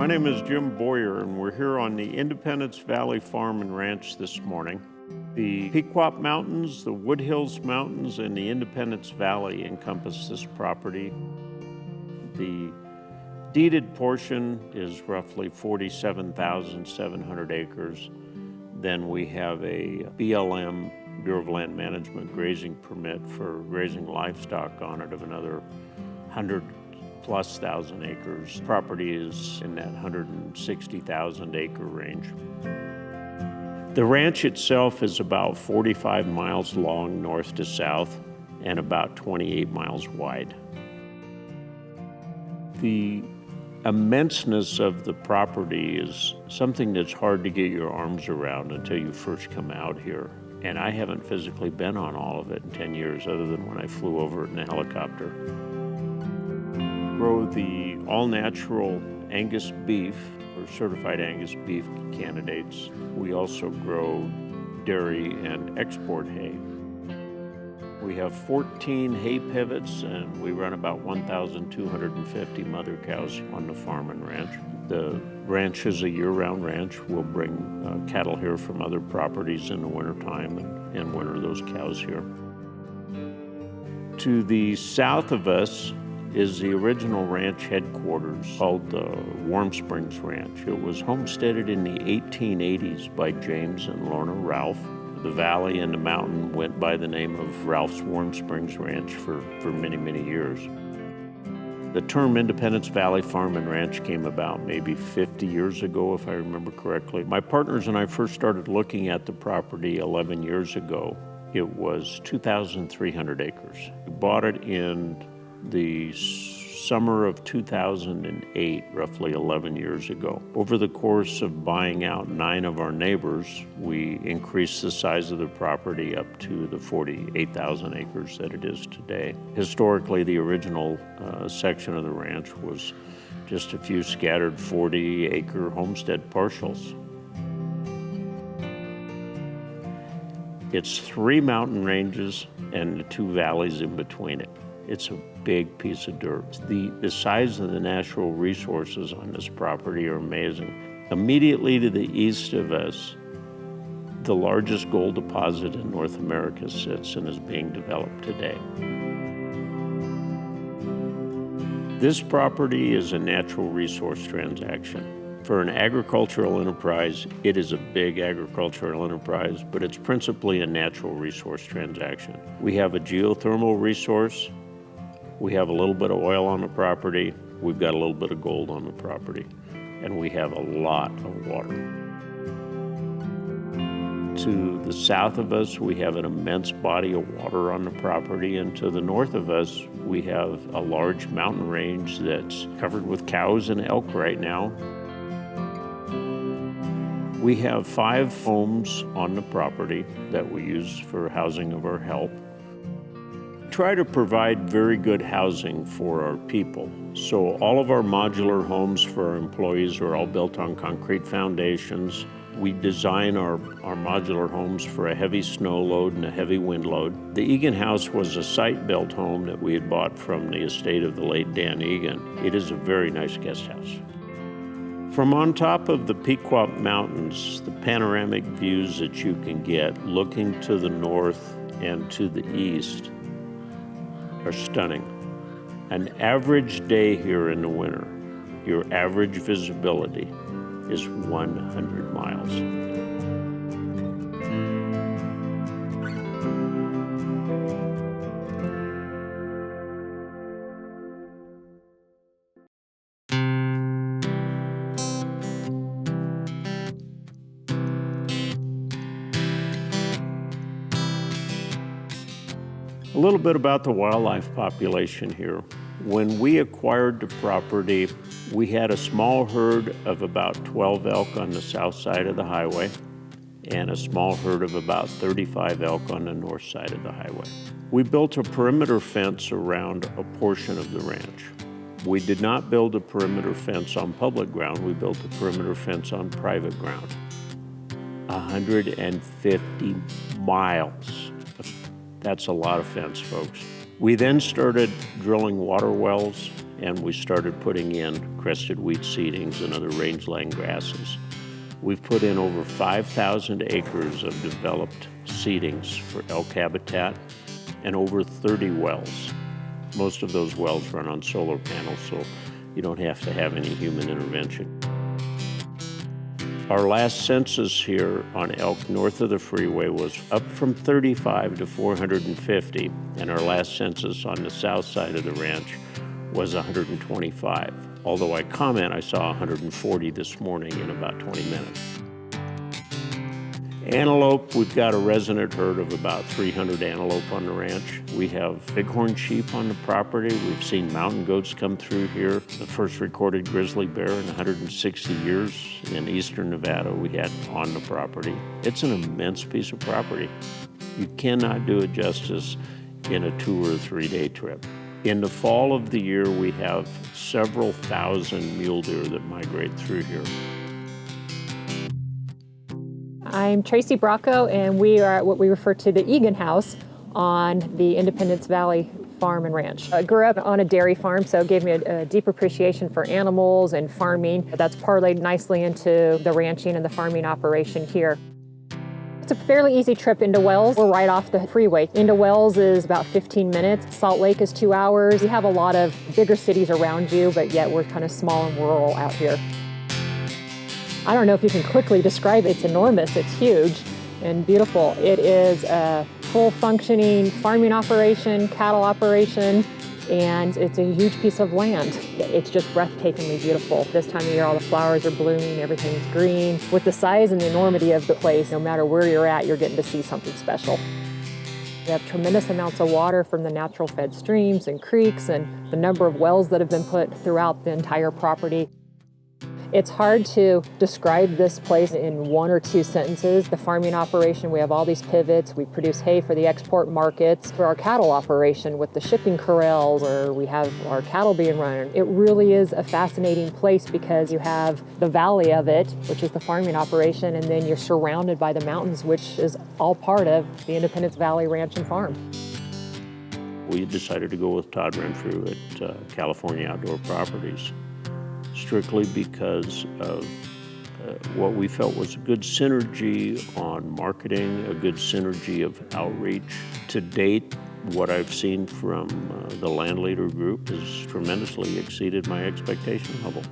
My name is Jim Boyer, and we're here on the Independence Valley Farm and Ranch this morning. The Pequot Mountains, the Wood Hills Mountains, and the Independence Valley encompass this property. The deeded portion is roughly 47,700 acres. Then we have a BLM, Bureau of Land Management, grazing permit for grazing livestock on it of another 100,000+ acres. Property is in that 160,000 acre range. The ranch itself is about 45 miles long north to south and about 28 miles wide. The immenseness of the property is something that's hard to get your arms around until you first come out here. And I haven't physically been on all of it in 10 years, other than when I flew over it in a helicopter. Grow the all-natural Angus beef, or certified Angus beef candidates. We also grow dairy and export hay. We have 14 hay pivots, and we run about 1,250 mother cows on the farm and ranch. The ranch is a year-round ranch. We'll bring cattle here from other properties in the wintertime and winter those cows here. To the south of us is the original ranch headquarters called the Warm Springs Ranch. It was homesteaded in the 1880s by James and Lorna Ralph. The valley and the mountain went by the name of Ralph's Warm Springs Ranch for many, many years. The term Independence Valley Farm and Ranch came about maybe 50 years ago, if I remember correctly. My partners and I first started looking at the property 11 years ago. It was 2,300 acres. We bought it in the summer of 2008, roughly 11 years ago. Over the course of buying out 9 of our neighbors, we increased the size of the property up to the 48,000 acres that it is today. Historically, the original section of the ranch was just a few scattered 40-acre homestead parcels. It's 3 mountain ranges and the 2 valleys in between it. It's a big piece of dirt. The size of the natural resources on this property are amazing. Immediately to the east of us, the largest gold deposit in North America sits and is being developed today. This property is a natural resource transaction. For an agricultural enterprise, it is a big agricultural enterprise, but it's principally a natural resource transaction. We have a geothermal resource. We have a little bit of oil on the property. We've got a little bit of gold on the property, and we have a lot of water. To the south of us, we have an immense body of water on the property, and to the north of us, we have a large mountain range that's covered with cows and elk right now. We have 5 homes on the property that we use for housing of our help. Try to provide very good housing for our people. So all of our modular homes for our employees are all built on concrete foundations. We design our modular homes for a heavy snow load and a heavy wind load. The Egan house was a site-built home that we had bought from the estate of the late Dan Egan. It is a very nice guest house. From on top of the Pequot Mountains, the panoramic views that you can get looking to the north and to the east are stunning. An average day here in the winter, your average visibility is 100 miles. A little bit about the wildlife population here. When we acquired the property, we had a small herd of about 12 elk on the south side of the highway and a small herd of about 35 elk on the north side of the highway. We built a perimeter fence around a portion of the ranch. We did not build a perimeter fence on public ground, we built a perimeter fence on private ground. 150 miles. That's a lot of fence, folks. We then started drilling water wells, and we started putting in crested wheat seedings and other rangeland grasses. We've put in over 5,000 acres of developed seedings for elk habitat and over 30 wells. Most of those wells run on solar panels, so you don't have to have any human intervention. Our last census here on elk north of the freeway was up from 35 to 450, and our last census on the south side of the ranch was 125. Although I saw 140 this morning in about 20 minutes. Antelope, we've got a resident herd of about 300 antelope on the ranch. We have bighorn sheep on the property. We've seen mountain goats come through here. The first recorded grizzly bear in 160 years in eastern Nevada we had on the property. It's an immense piece of property. You cannot do it justice in a 2 or 3 day trip. In the fall of the year, we have several thousand mule deer that migrate through here. I'm Tracy Bracco, and we are at what we refer to the Egan House on the Independence Valley Farm and Ranch. I grew up on a dairy farm, so it gave me a deep appreciation for animals and farming. That's parlayed nicely into the ranching and the farming operation here. It's a fairly easy trip into Wells. We're right off the freeway. Into Wells is about 15 minutes. Salt Lake is 2 hours. You have a lot of bigger cities around you, but yet we're kind of small and rural out here. I don't know if you can quickly describe it. It's enormous, it's huge and beautiful. It is a full functioning farming operation, cattle operation, and it's a huge piece of land. It's just breathtakingly beautiful. This time of year, all the flowers are blooming, everything's green. With the size and the enormity of the place, no matter where you're at, you're getting to see something special. We have tremendous amounts of water from the natural fed streams and creeks and the number of wells that have been put throughout the entire property. It's hard to describe this place in 1 or 2 sentences. The farming operation, we have all these pivots. We produce hay for the export markets. For our cattle operation with the shipping corrals, where we have our cattle being run. It really is a fascinating place because you have the valley of it, which is the farming operation, and then you're surrounded by the mountains, which is all part of the Independence Valley Ranch and Farm. We decided to go with Todd Renfrew at California Outdoor Properties, strictly because of what we felt was a good synergy on marketing, a good synergy of outreach. To date, what I've seen from the LandLeader group has tremendously exceeded my expectation level.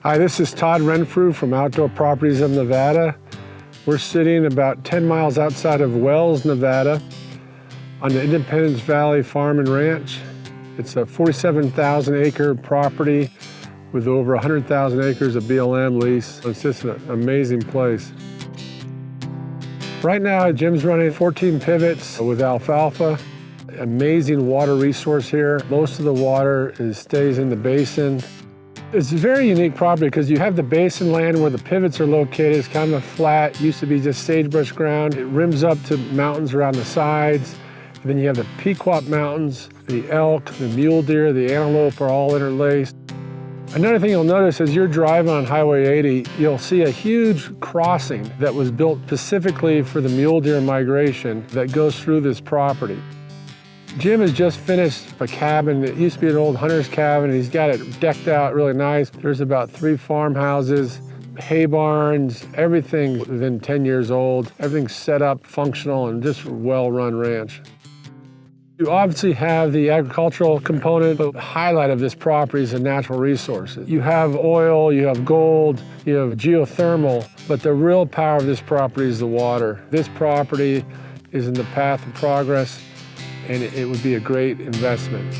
Hi, this is Todd Renfrew from Outdoor Properties of Nevada. We're sitting about 10 miles outside of Wells, Nevada, on the Independence Valley Farm and Ranch. It's a 47,000 acre property with over 100,000 acres of BLM lease. It's just an amazing place. Right now, Jim's running 14 pivots with alfalfa. Amazing water resource here. Most of the water stays in the basin. It's a very unique property because you have the basin land where the pivots are located. It's kind of flat. It used to be just sagebrush ground. It rims up to mountains around the sides. And then you have the Pequot Mountains, the elk, the mule deer, the antelope are all interlaced. Another thing you'll notice as you're driving on Highway 80, you'll see a huge crossing that was built specifically for the mule deer migration that goes through this property. Jim has just finished a cabin. It used to be an old hunter's cabin. He's got it decked out really nice. There's about 3 farmhouses, hay barns, everything within 10 years old. Everything's set up, functional, and just a well-run ranch. You obviously have the agricultural component, but the highlight of this property is the natural resources. You have oil, you have gold, you have geothermal, but the real power of this property is the water. This property is in the path of progress, and it would be a great investment.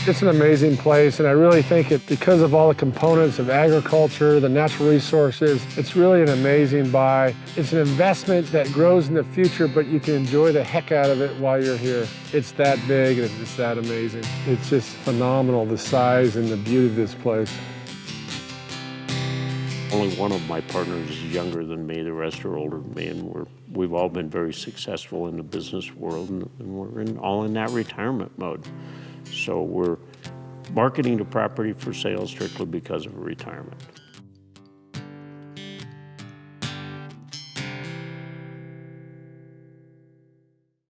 It's an amazing place, and I really think it, because of all the components of agriculture, the natural resources, it's really an amazing buy. It's an investment that grows in the future, but you can enjoy the heck out of it while you're here. It's that big and it's that amazing. It's just phenomenal, the size and the beauty of this place. Only one of my partners is younger than me, the rest are older than me, and we've all been very successful in the business world, and we're all in that retirement mode. So we're marketing the property for sale strictly because of retirement.